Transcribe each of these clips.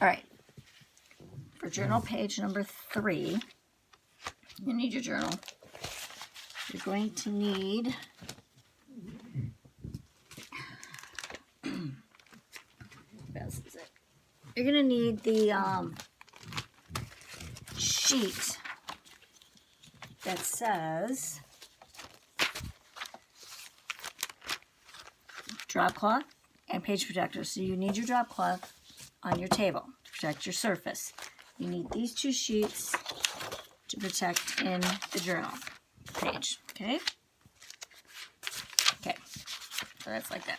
All right, for journal page number 3, you need your journal. You're going to need you're going to need the sheet that says drop cloth and page protector. So you need your drop cloth on your table to protect your surface. You need these 2 sheets to protect in the journal page. Okay? Okay. So that's like that.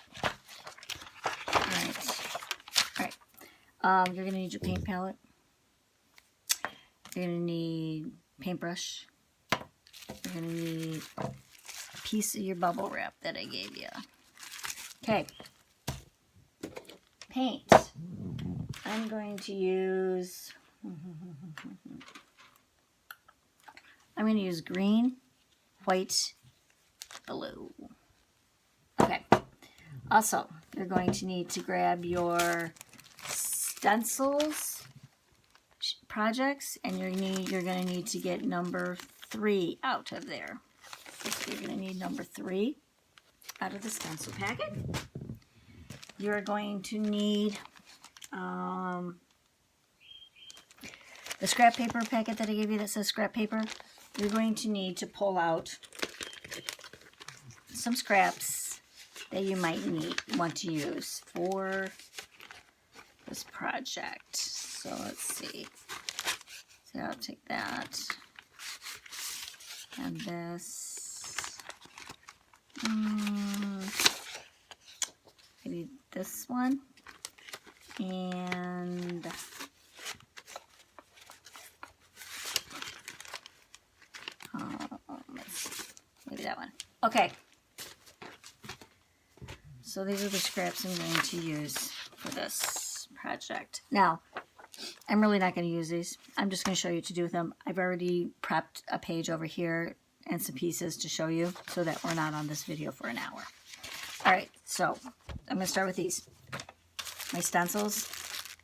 Alright. You're going to need your paint palette. You're going to need paintbrush. You're going to need a piece of your bubble wrap that I gave you. Okay. Paint. I'm going to use green, white, blue. Okay. Also, you're going to need to grab your stencils projects, and you're going to need to get number 3 out of there. So you're going to need number 3 out of the stencil packet. You're going to need the scrap paper packet that I gave you that says scrap paper. You're going to need to pull out some scraps that you might want to use for this project. So let's see. So I'll take that and this. Maybe this one and maybe that one. Okay. So these are the scraps I'm going to use for this project. Now, I'm really not going to use these. I'm just going to show you what to do with them. I've already prepped a page over here and some pieces to show you so that we're not on this video for an hour. All right, so I'm going to start with these. My stencils,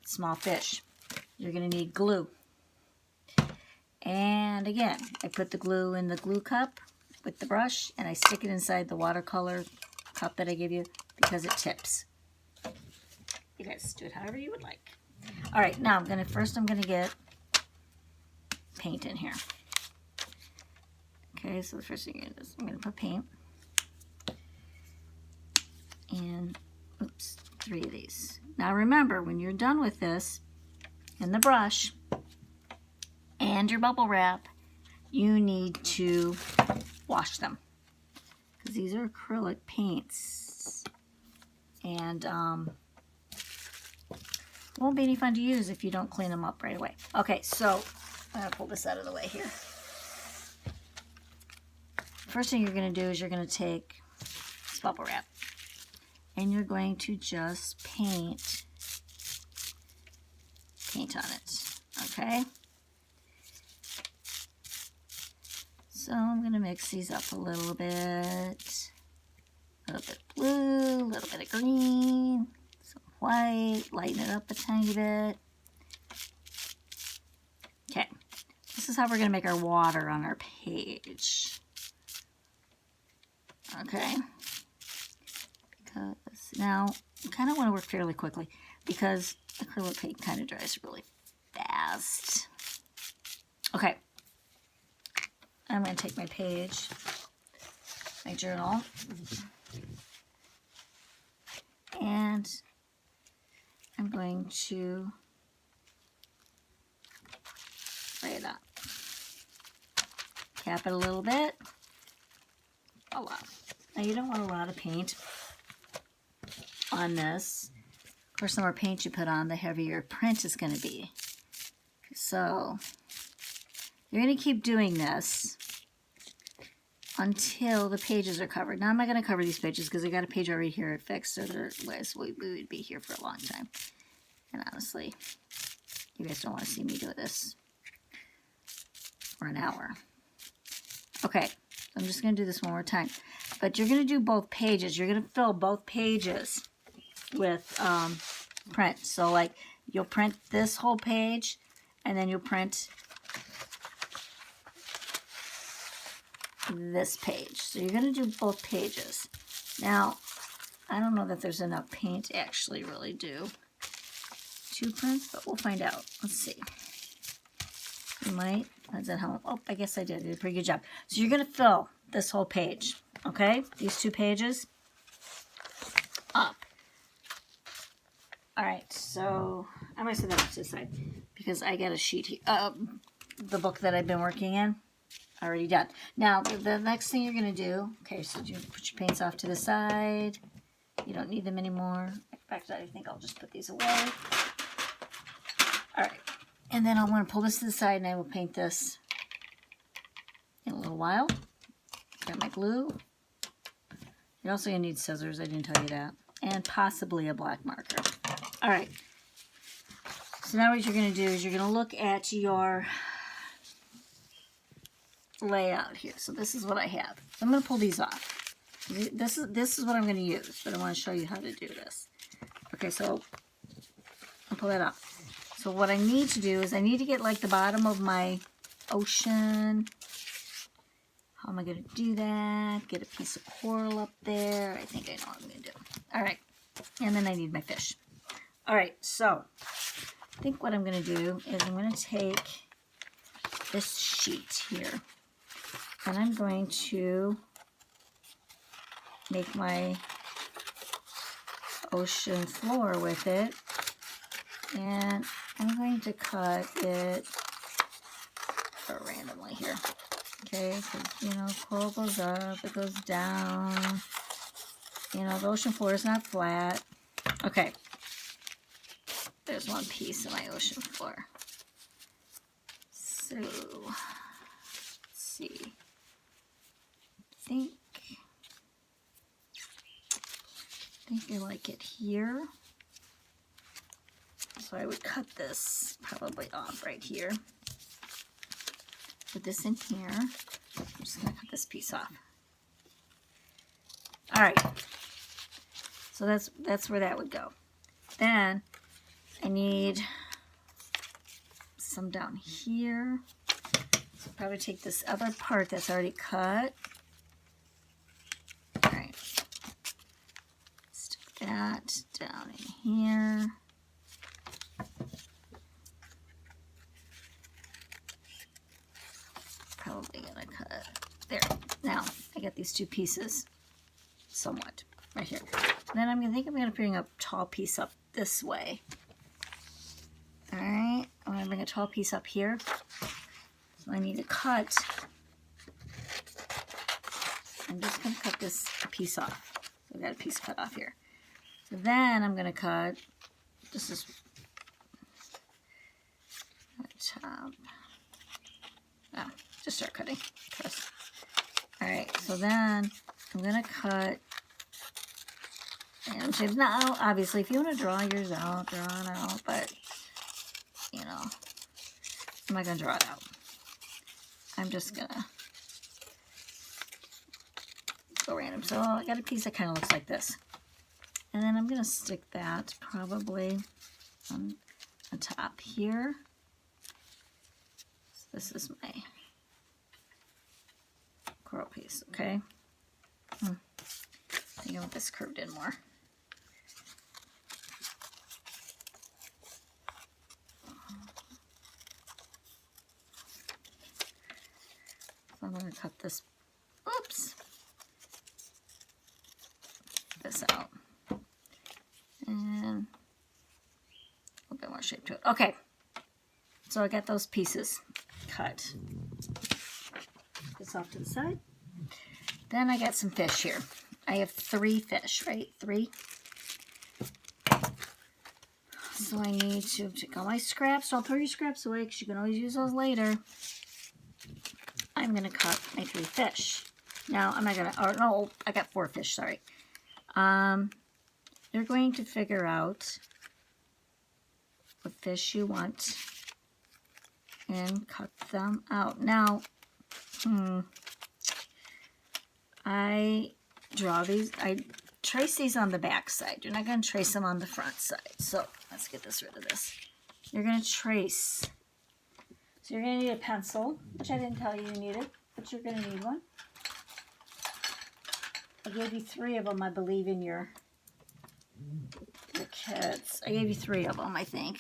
small fish. You're going to need glue. And again, I put the glue in the glue cup with the brush, and I stick it inside the watercolor cup that I gave you because it tips. You guys do it however you would like. All right, now I'm going to get paint in here. Okay, so the first thing I'm going to put paint. And, oops, 3 of these. Now remember, when you're done with this, and the brush, and your bubble wrap, you need to wash them. Because these are acrylic paints. And, won't be any fun to use if you don't clean them up right away. Okay, so I'm going to pull this out of the way here. First thing you're going to do is you're going to take this bubble wrap and you're going to just paint on it, okay? So I'm going to mix these up a little bit. A little bit of blue, a little bit of green, some white, lighten it up a tiny bit. Okay, this is how we're going to make our water on our page. Okay, because now you kind of want to work fairly quickly because acrylic paint kind of dries really fast. Okay, I'm going to take my page, my journal, and I'm going to spray it up. Cap it a little bit. Voila. Now you don't want a lot of paint on this. Of course, the more paint you put on, the heavier your print is going to be. So you're going to keep doing this until the pages are covered. Now I'm not going to cover these pages because I got a page already here fixed, otherwise we would be here for a long time. And honestly, you guys don't want to see me do this for an hour. Okay, I'm just going to do this one more time. But you're going to do both pages. You're going to fill both pages with print. So like You'll print this whole page, and then you'll print this page. So you're going to do both pages. Now, I don't know that there's enough paint to actually really do 2 prints, but we'll find out. Let's see. You might. Is that how? Oh, I guess I did. I did a pretty good job. So you're going to fill this whole page, okay? These 2 pages up. All right, so I'm going to set that off to the side because I got a sheet here. The book that I've been working in, already done. Now, the next thing you're going to do, okay, so you put your paints off to the side. You don't need them anymore. In fact, I think I'll just put these away. All right, and then I want to pull this to the side, and I will paint this in a little while. Got my glue. You're also going to need scissors. I didn't tell you that. And possibly a black marker. All right. So now what you're going to do is you're going to look at your layout here. So this is what I have. I'm going to pull these off. This is what I'm going to use, but I want to show you how to do this. Okay, so I'll pull that off. So what I need to do is I need to get like the bottom of my ocean. How am I going to do that? Get a piece of coral up there. I think I know what I'm going to do. All right. And then I need my fish. All right. So I think what I'm going to do is I'm going to take this sheet here. And I'm going to make my ocean floor with it. And I'm going to cut it randomly here. Okay, because, you know, coral goes up, it goes down. You know, the ocean floor is not flat. Okay. There's one piece of my ocean floor. So, let's see. I think I like it here. So I would cut this probably off right here. Put this in here. I'm just going to cut this piece off. All right. So that's where that would go. Then I need some down here. So probably take this other part that's already cut. All right. Stick that down in here. Probably gonna cut there. Now I got these 2 pieces somewhat right here. And then I'm gonna bring a tall piece up this way. All right, I'm gonna bring a tall piece up here. So I need to cut. I'm just gonna cut this piece off. So I got a piece cut off here. So then I'm gonna cut. This is the top. Oh. Just start cutting. Press. All right, so then I'm gonna cut. And now, obviously, if you want to draw yours out, draw it out. But you know, I'm not gonna draw it out. I'm just gonna go random. So I got a piece that kind of looks like this, and then I'm gonna stick that probably on the top here. So this is my coral piece, okay? I think I want this curved in more. So I'm going to cut this, oops, this out. And a little bit more shape to it. Okay, so I got those pieces cut. This off to the side. Then I got some fish here. I have 3 fish, right? 3. So I need to take all my scraps. Don't throw your scraps away because you can always use those later. I'm going to cut my 3 fish. Now, I'm not going to, or no, I got 4 fish, sorry. You're going to figure out what fish you want and cut them out. Now, I draw these, I trace these on the back side. You're not going to trace them on the front side. So let's get this rid of this. You're going to trace. So you're going to need a pencil, which I didn't tell you you needed, but you're going to need one. I gave you 3 of them, I believe, in your kits. I gave you 3 of them, I think.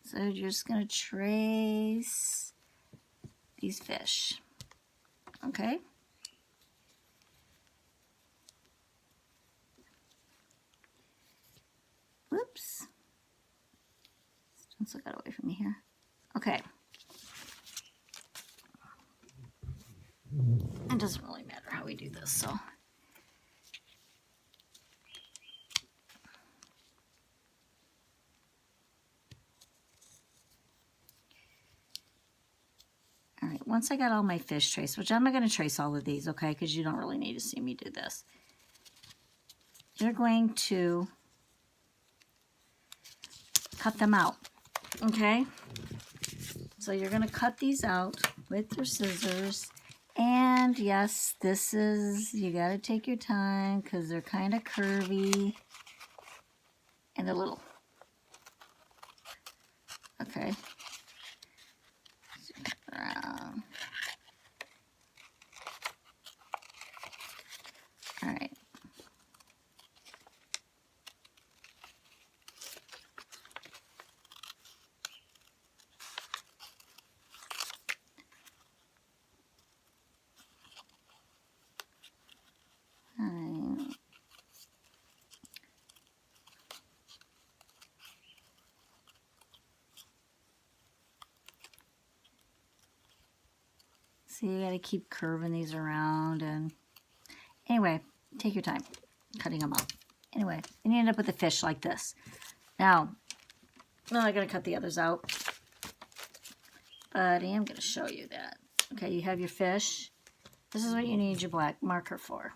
So you're just going to trace these fish. Okay? Whoops. Stencil got away from me here. Okay. It doesn't really matter how we do this, so. All right, once I got all my fish traced, which I'm not going to trace all of these, okay, because you don't really need to see me do this. You're going to cut them out, okay? So you're going to cut these out with your scissors. And yes, this is, you got to take your time because they're kind of curvy and they're little. Okay. Around. All right. So you gotta keep curving these around, and anyway, take your time cutting them up. Anyway, and you end up with a fish like this. Now, I'm not gonna cut the others out, but I am gonna show you that. Okay, you have your fish. This is what you need your black marker for.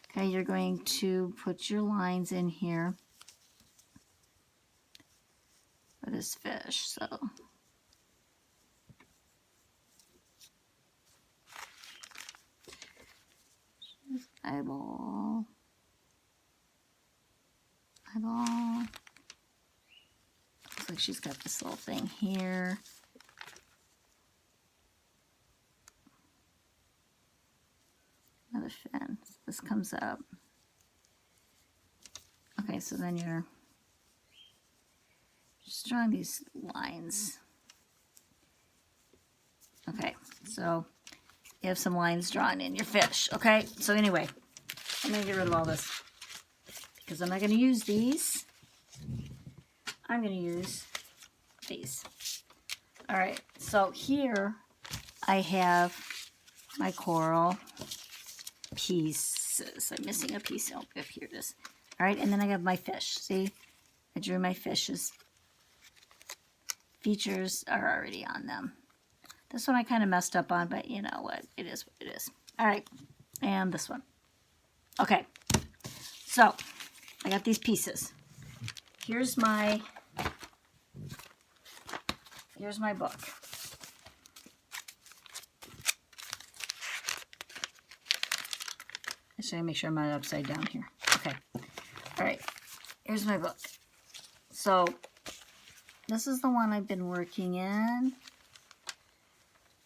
Okay, you're going to put your lines in here for this fish, so. Eyeball. Eyeball. Looks like she's got this little thing here. Another fin. This comes up. Okay, so then you're just drawing these lines. Okay, so you have some lines drawn in your fish. Okay, so anyway, I'm going to get rid of all this because I'm not going to use these. I'm going to use these. All right, so here I have my coral pieces. I'm missing a piece. Oh, here it is. All right, and then I have my fish. See, I drew my fishes. Features are already on them. This one I kind of messed up on, but you know what? It is what it is. All right, and this one. Okay, so I got these pieces. Here's my book. I should make sure I'm not upside down here. Okay. All right. Here's my book. So this is the one I've been working in.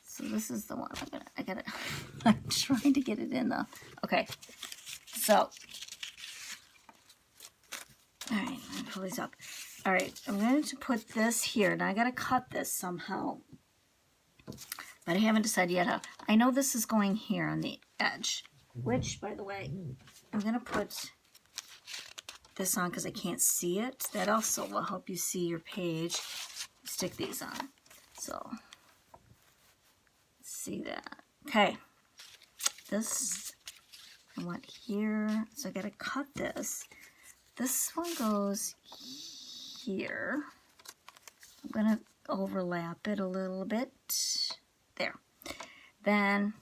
So this is the one I gotta I'm trying to get it in though. Okay. So all right, let me pull these up. All right, I'm going to put this here. Now I gotta cut this somehow. But I haven't decided yet how. I know this is going here on the edge. Which, by the way, I'm going to put this on because I can't see it. That also will help you see your page. Stick these on. So, see that. Okay. This, I want here. So I got to cut this. This one goes here. I'm going to overlap it a little bit. There. Then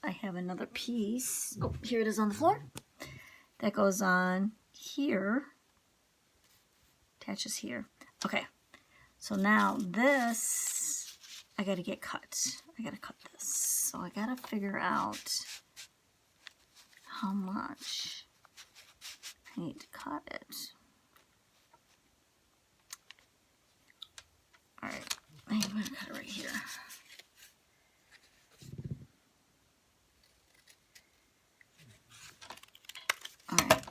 I have another piece. Oh, here it is on the floor. That goes on here. Attaches here. Okay. So now this, I got to get cut. I got to cut this. So I got to figure out how much I need to cut it. I'm going to cut it right here. Alright.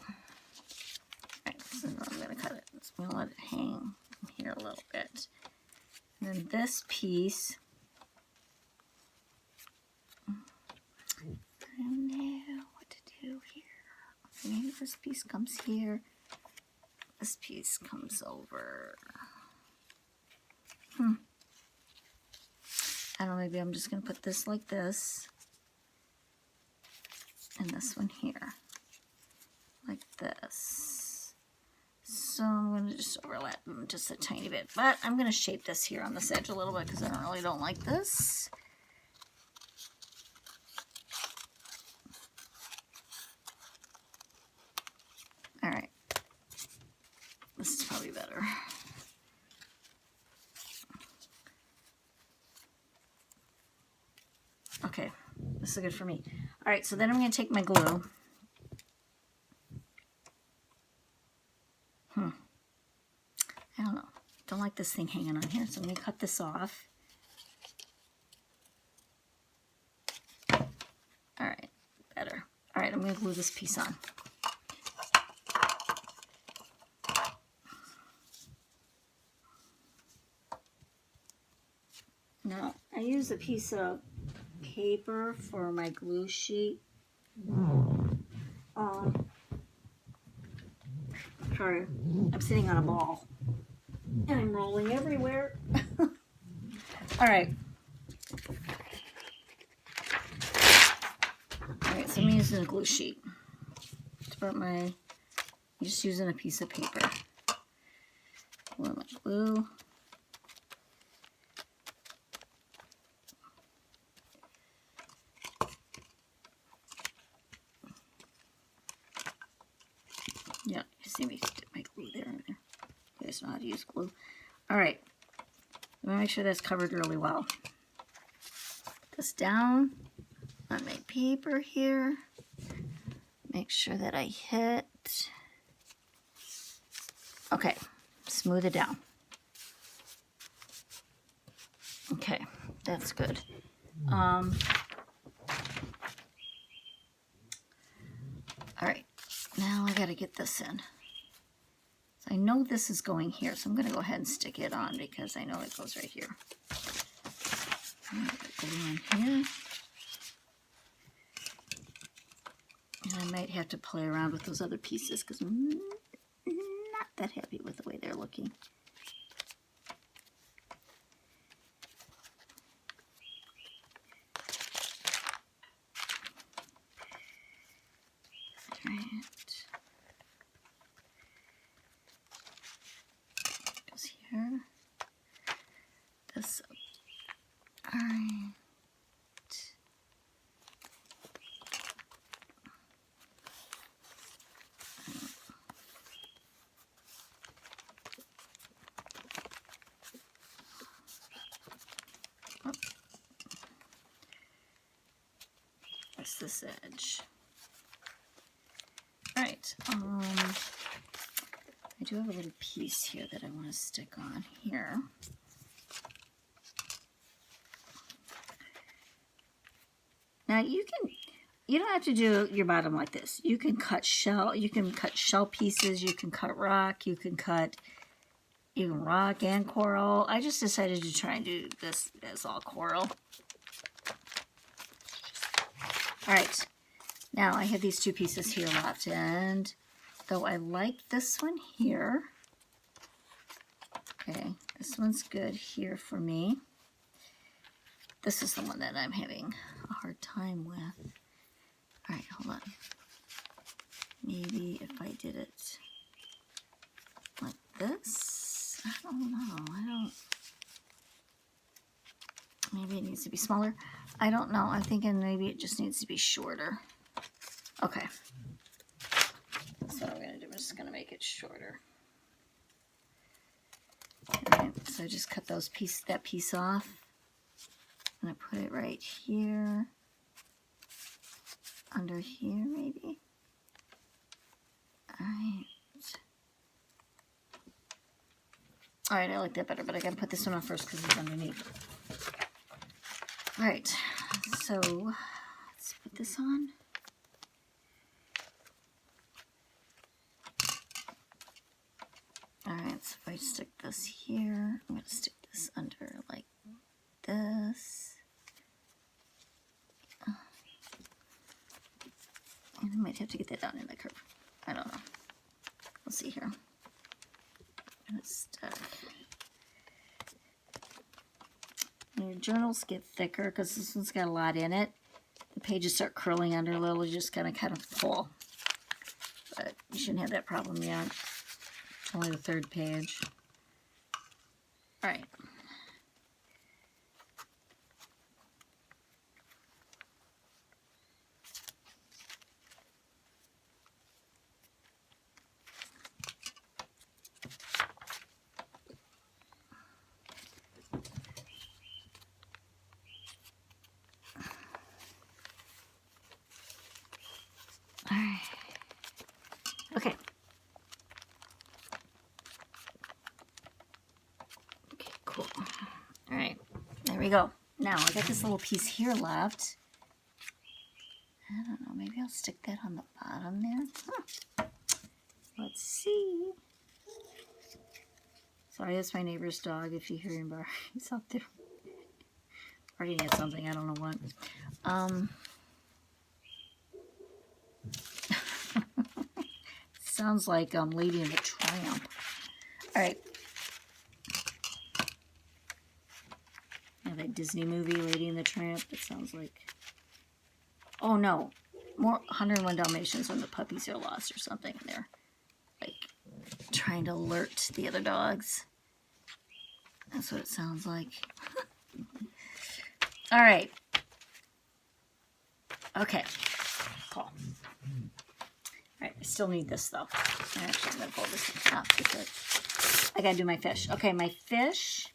Alright, so now I'm going to cut it. So I'm going to let it hang here a little bit. And then this piece, I don't know what to do here. Maybe this piece comes here. This piece comes over. I don't know, maybe I'm just going to put this like this. And this one here. Like this. So I'm going to just overlap them just a tiny bit. But I'm going to shape this here on this edge a little bit because I really don't like this. Alright. This is probably better. Okay, this is good for me. Alright, so then I'm going to take my glue. I don't know. Don't like this thing hanging on here, so I'm going to cut this off. Alright, better. Alright, I'm going to glue this piece on. Now, I use a piece of paper for my glue sheet. Sorry, I'm sitting on a ball. And I'm rolling everywhere. Alright. Alright, so I'm using a glue sheet. To put I'm just using a piece of paper. Pour my glue. Yeah, you see me dip my glue there and there. You guys know how to use glue. Alright. I'm going to make sure that's covered really well. Put this down on my paper here. Make sure that I hit. Okay. Smooth it down. Okay. That's good. Alright. Now I got to get this in. So I know this is going here, so I'm going to go ahead and stick it on because I know it goes right here. I'm going to put glue on here. And I might have to play around with those other pieces because I'm not that happy with the way they're looking. Alright. Goes here. This up. Alright. That's this edge. Alright, I do have a little piece here that I want to stick on here. Now you don't have to do your bottom like this. You can cut shell pieces, you can cut rock, you can cut even rock and coral. I just decided to try and do this as all coral. Alright, now I have these two pieces here left, and though I like this one here, okay, this one's good here for me. This is the one that I'm having a hard time with. Alright, hold on. Maybe if I did it like this, I don't know, maybe it needs to be smaller. I don't know, I'm thinking maybe it just needs to be shorter. Okay. That's what I'm going to do. I'm just going to make it shorter. Alright, so I just cut that piece off. I'm going to put it right here. Under here, maybe. Alright. All right, I like that better, but I gotta put this one on first because it's underneath. All right, so let's put this on. All right, so if I stick this here, I'm gonna stick this under like this. And I might have to get that down in the curve. I don't know. We'll see here. And it's stuck. When your journals get thicker, because this one's got a lot in it, the pages start curling under a little. You just gotta kind of pull. But you shouldn't have that problem yet. It's only the 3rd page. All right. All right. Okay. Okay, cool. All right, there we go. Now I got this little piece here left. I don't know, maybe I'll stick that on the bottom there. Huh. Let's see. Sorry, that's my neighbor's dog. If you hear him bark, he's out there barking at something. I don't know what. Sounds like Lady and the Tramp. All right. Yeah, that Disney movie, Lady and the Tramp. It sounds like. Oh no, more 101 Dalmatians when the puppies are lost or something. And they're like trying to alert the other dogs. That's what it sounds like. All right. Okay. Cool. All right, I still need this though. Actually, I'm gonna pull this up because I gotta do my fish. Okay, my fish.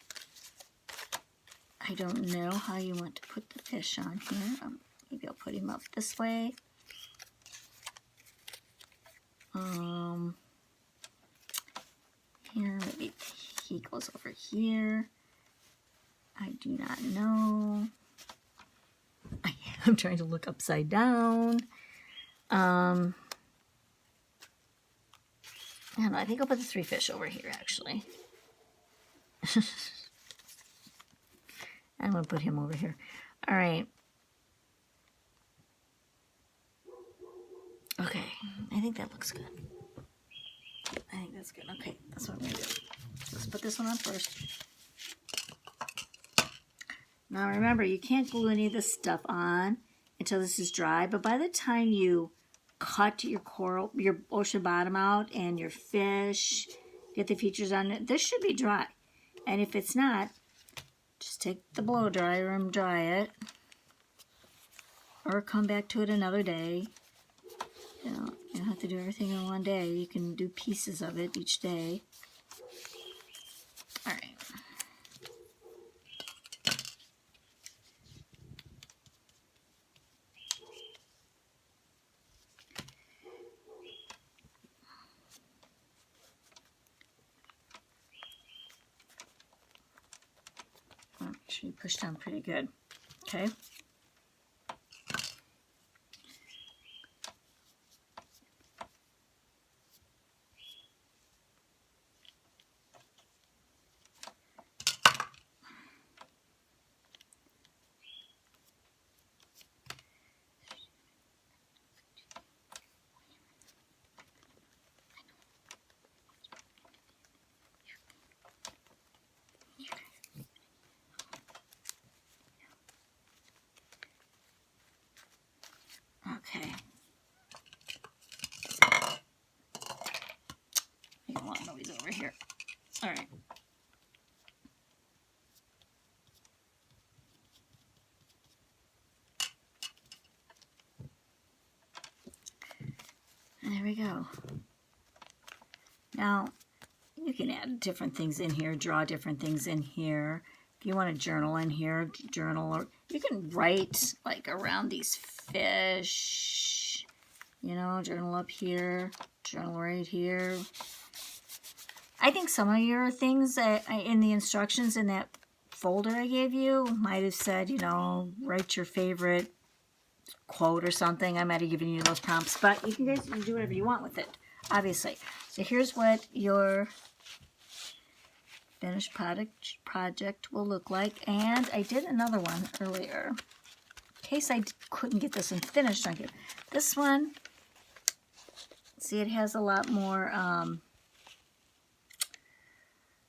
I don't know how you want to put the fish on here. Maybe I'll put him up this way. Here, maybe he goes over here. I do not know. I'm trying to look upside down. I don't know, I think I'll put the 3 fish over here, actually. I'm going to put him over here. All right. Okay, I think that looks good. I think that's good. Okay, that's what I'm going to do. Let's put this one on first. Now remember, you can't glue any of this stuff on until this is dry, but by the time you cut your coral, your ocean bottom out and your fish, get the features on it, this should be dry. And if it's not, just take the blow dryer and dry it, or come back to it another day. You don't have to do everything in one day. You can do pieces of it each day. All right. Make sure you push down pretty good. Okay. Okay. You don't want noise over here. All right. There we go. Now, you can add different things in here, draw different things in here. If you want to journal in here, journal, or you can write like around these fish, you know, journal up here, journal right here. I think some of your things in the instructions in that folder I gave you might have said, you know, write your favorite quote or something. I might have given you those prompts, but you guys can do whatever you want with it, obviously. So here's what your finished project will look like. And I did another one earlier in case I couldn't get this one finished. This one, see, it has a lot more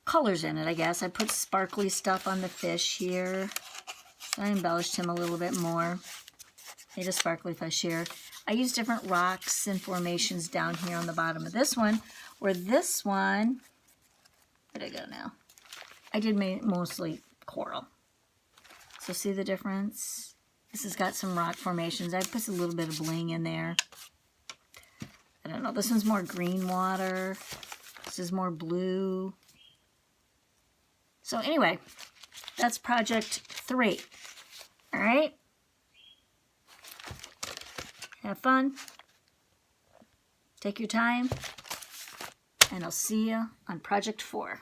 colors in it, I guess. I put sparkly stuff on the fish here. So I embellished him a little bit more. Made a sparkly fish here. I used different rocks and formations down here on the bottom of this one. Where this one, where'd I go now? I did mostly coral. So see the difference? This has got some rock formations. I put a little bit of bling in there. I don't know. This one's more green water. This is more blue. So anyway, that's project 3. All right? Have fun. Take your time. And I'll see you on project 4.